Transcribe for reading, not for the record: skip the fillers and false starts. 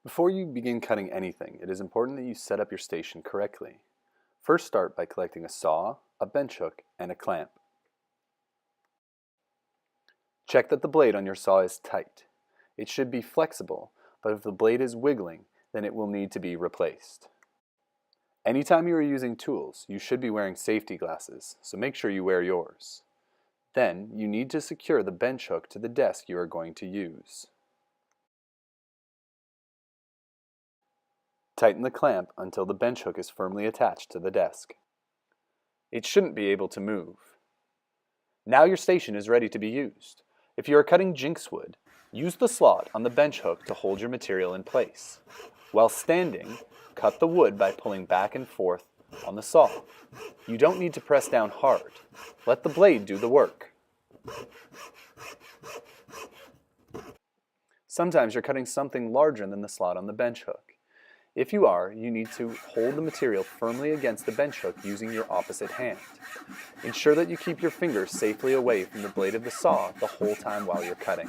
Before you begin cutting anything, it is important that you set up your station correctly. First, start by collecting a saw, a bench hook, and a clamp. Check that the blade on your saw is tight. It should be flexible, but if the blade is wiggling, then it will need to be replaced. Anytime you are using tools, you should be wearing safety glasses, so make sure you wear yours. Then, you need to secure the bench hook to the desk you are going to use. Tighten the clamp until the bench hook is firmly attached to the desk. It shouldn't be able to move. Now your station is ready to be used. If you are cutting jinx wood, use the slot on the bench hook to hold your material in place. While standing, cut the wood by pulling back and forth on the saw. You don't need to press down hard. Let the blade do the work. Sometimes you're cutting something larger than the slot on the bench hook. If you are, you need to hold the material firmly against the bench hook using your opposite hand. Ensure that you keep your fingers safely away from the blade of the saw the whole time while you're cutting.